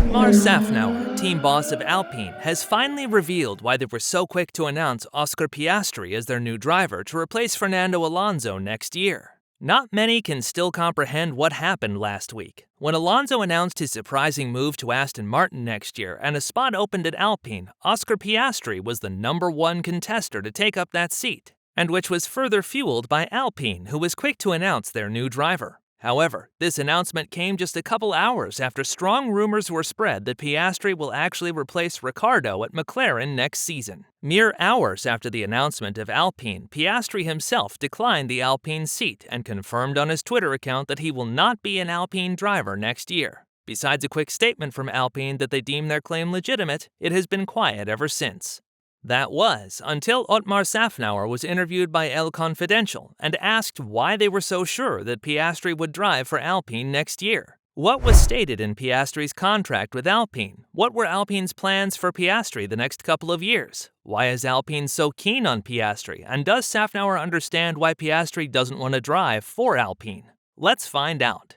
Otmar Szafnauer, team boss of Alpine, has finally revealed why they were so quick to announce Oscar Piastri as their new driver to replace Fernando Alonso next year. Not many can still comprehend what happened last week, when Alonso announced his surprising move to Aston Martin next year and a spot opened at Alpine. Oscar Piastri was the #1 contester to take up that seat, and which was further fueled by Alpine, who was quick to announce their new driver. However, this announcement came just a couple hours after strong rumors were spread that Piastri will actually replace Ricciardo at McLaren next season. Mere hours after the announcement of Alpine, Piastri himself declined the Alpine seat and confirmed on his Twitter account that he will not be an Alpine driver next year. Besides a quick statement from Alpine that they deem their claim legitimate, it has been quiet ever since. That was until Otmar Szafnauer was interviewed by El Confidential and asked why they were so sure that Piastri would drive for Alpine next year. What was stated in Piastri's contract with Alpine? What were Alpine's plans for Piastri the next couple of years? Why is Alpine so keen on Piastri? And does Szafnauer understand why Piastri doesn't want to drive for Alpine? Let's find out.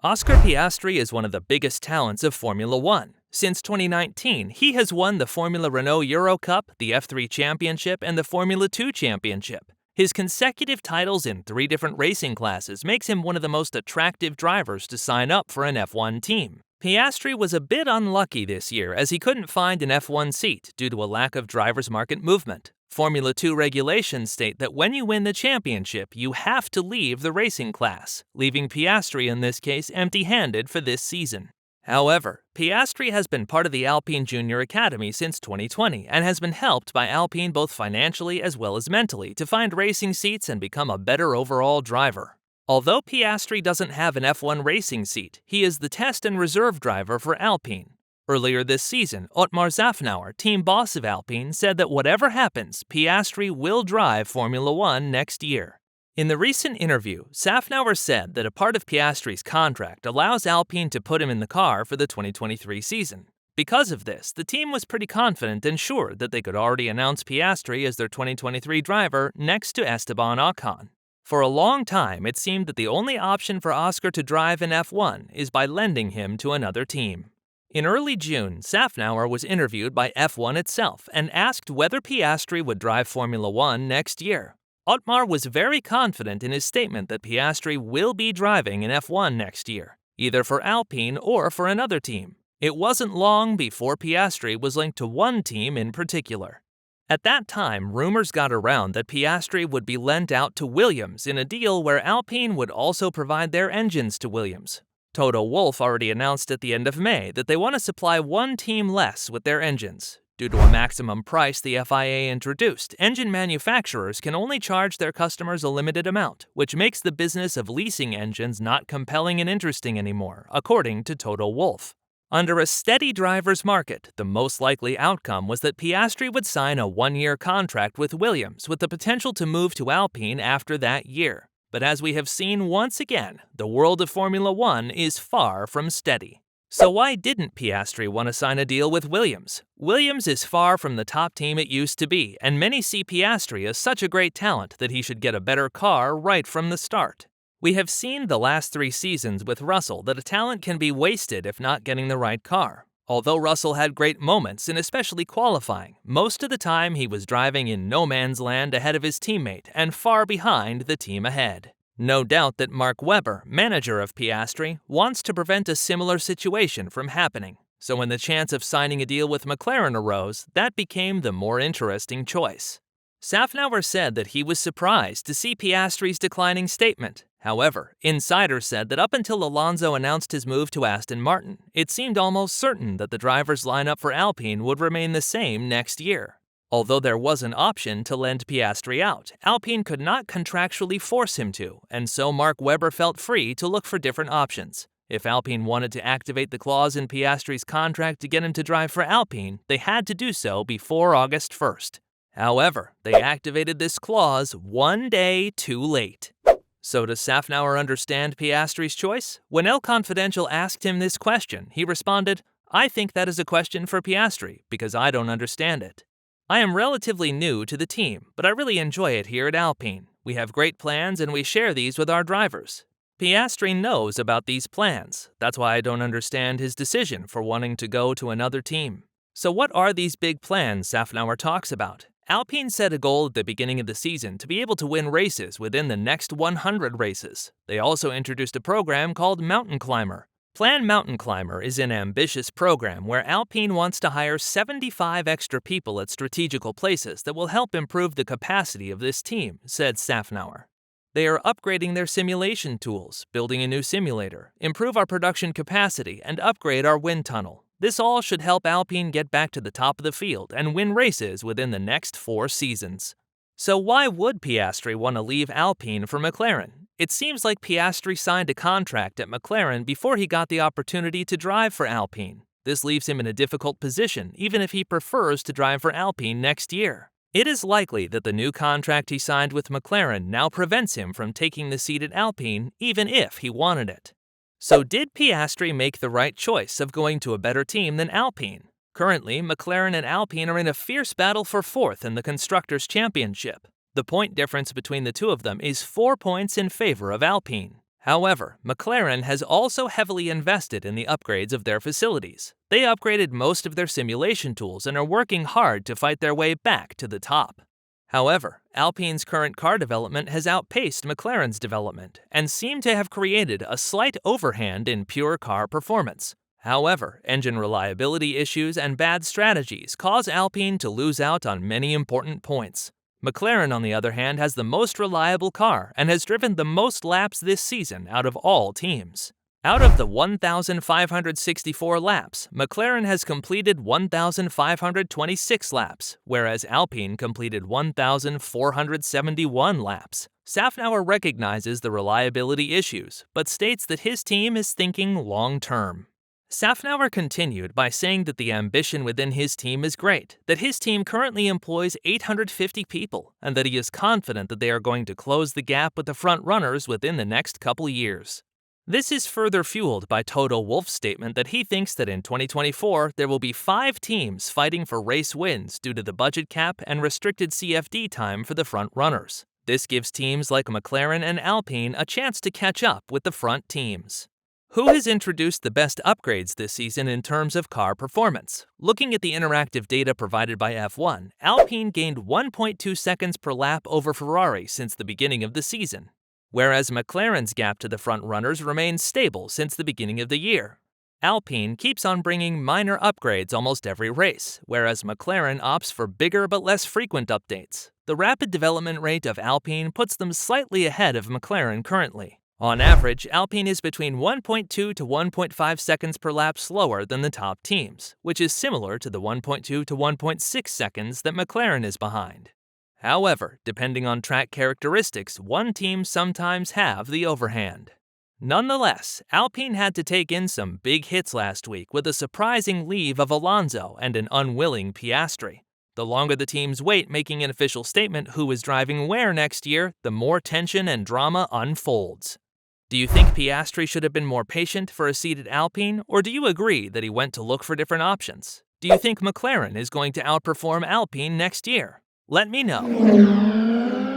Oscar Piastri is one of the biggest talents of Formula One. Since 2019, he has won the Formula Renault Euro Cup, the F3 Championship, and the Formula 2 Championship. His consecutive titles in 3 different racing classes makes him one of the most attractive drivers to sign up for an F1 team. Piastri was a bit unlucky this year as he couldn't find an F1 seat due to a lack of drivers' market movement. Formula 2 regulations state that when you win the championship, you have to leave the racing class, leaving Piastri in this case empty-handed for this season. However, Piastri has been part of the Alpine Junior Academy since 2020 and has been helped by Alpine both financially as well as mentally to find racing seats and become a better overall driver. Although Piastri doesn't have an F1 racing seat, he is the test and reserve driver for Alpine. Earlier this season, Otmar Szafnauer, team boss of Alpine, said that whatever happens, Piastri will drive Formula One next year. In the recent interview, Szafnauer said that a part of Piastri's contract allows Alpine to put him in the car for the 2023 season. Because of this, the team was pretty confident and sure that they could already announce Piastri as their 2023 driver next to Esteban Ocon. For a long time, it seemed that the only option for Oscar to drive in F1 is by lending him to another team. In early June, Szafnauer was interviewed by F1 itself and asked whether Piastri would drive Formula One next year. Otmar was very confident in his statement that Piastri will be driving in F1 next year, either for Alpine or for another team. It wasn't long before Piastri was linked to one team in particular. At that time, rumors got around that Piastri would be lent out to Williams in a deal where Alpine would also provide their engines to Williams. Toto Wolff already announced at the end of May that they want to supply one team less with their engines. Due to a maximum price the FIA introduced, engine manufacturers can only charge their customers a limited amount, which makes the business of leasing engines not compelling and interesting anymore, according to Toto Wolff. Under a steady driver's market, the most likely outcome was that Piastri would sign a 1-year contract with Williams with the potential to move to Alpine after that year. But as we have seen once again, the world of Formula One is far from steady. So why didn't Piastri want to sign a deal with Williams? Williams is far from the top team it used to be, and many see Piastri as such a great talent that he should get a better car right from the start. We have seen the last 3 seasons with Russell that a talent can be wasted if not getting the right car. Although Russell had great moments in especially qualifying, most of the time he was driving in no man's land ahead of his teammate and far behind the team ahead. No doubt that Mark Webber, manager of Piastri, wants to prevent a similar situation from happening. So when the chance of signing a deal with McLaren arose, that became the more interesting choice. Szafnauer said that he was surprised to see Piastri's declining statement. However, insiders said that up until Alonso announced his move to Aston Martin, it seemed almost certain that the drivers' lineup for Alpine would remain the same next year. Although there was an option to lend Piastri out, Alpine could not contractually force him to, and so Mark Webber felt free to look for different options. If Alpine wanted to activate the clause in Piastri's contract to get him to drive for Alpine, they had to do so before August 1st. However, they activated this clause one day too late. So does Szafnauer understand Piastri's choice? When El Confidential asked him this question, he responded, "I think that is a question for Piastri, because I don't understand it. I am relatively new to the team, but I really enjoy it here at Alpine. We have great plans and we share these with our drivers. Piastri knows about these plans. That's why I don't understand his decision for wanting to go to another team. So what are these big plans Szafnauer talks about? Alpine set a goal at the beginning of the season to be able to win races within the next 100 races. They also introduced a program called Mountain Climber. Plan Mountain Climber is an ambitious program where Alpine wants to hire 75 extra people at strategical places that will help improve the capacity of this team, said Szafnauer. They are upgrading their simulation tools, building a new simulator, improve our production capacity, and upgrade our wind tunnel. This all should help Alpine get back to the top of the field and win races within the next 4 seasons. So why would Piastri want to leave Alpine for McLaren? It seems like Piastri signed a contract at McLaren before he got the opportunity to drive for Alpine. This leaves him in a difficult position, even if he prefers to drive for Alpine next year. It is likely that the new contract he signed with McLaren now prevents him from taking the seat at Alpine, even if he wanted it. So did Piastri make the right choice of going to a better team than Alpine? Currently, McLaren and Alpine are in a fierce battle for 4th in the Constructors' Championship. The point difference between the two of them is 4 points in favor of Alpine. However, McLaren has also heavily invested in the upgrades of their facilities. They upgraded most of their simulation tools and are working hard to fight their way back to the top. However, Alpine's current car development has outpaced McLaren's development and seemed to have created a slight overhand in pure car performance. However, engine reliability issues and bad strategies cause Alpine to lose out on many important points. McLaren, on the other hand, has the most reliable car and has driven the most laps this season out of all teams. Out of the 1,564 laps, McLaren has completed 1,526 laps, whereas Alpine completed 1,471 laps. Szafnauer recognizes the reliability issues, but states that his team is thinking long-term. Szafnauer continued by saying that the ambition within his team is great, that his team currently employs 850 people, and that he is confident that they are going to close the gap with the front runners within the next couple years. This is further fueled by Toto Wolff's statement that he thinks that in 2024 there will be 5 teams fighting for race wins due to the budget cap and restricted CFD time for the front runners. This gives teams like McLaren and Alpine a chance to catch up with the front teams. Who has introduced the best upgrades this season in terms of car performance? Looking at the interactive data provided by F1, Alpine gained 1.2 seconds per lap over Ferrari since the beginning of the season, whereas McLaren's gap to the front runners remains stable since the beginning of the year. Alpine keeps on bringing minor upgrades almost every race, whereas McLaren opts for bigger but less frequent updates. The rapid development rate of Alpine puts them slightly ahead of McLaren currently. On average, Alpine is between 1.2 to 1.5 seconds per lap slower than the top teams, which is similar to the 1.2 to 1.6 seconds that McLaren is behind. However, depending on track characteristics, one team sometimes have the overhand. Nonetheless, Alpine had to take in some big hits last week with a surprising leave of Alonso and an unwilling Piastri. The longer the teams wait making an official statement who is driving where next year, the more tension and drama unfolds. Do you think Piastri should have been more patient for a seat at Alpine, or do you agree that he went to look for different options? Do you think McLaren is going to outperform Alpine next year? Let me know.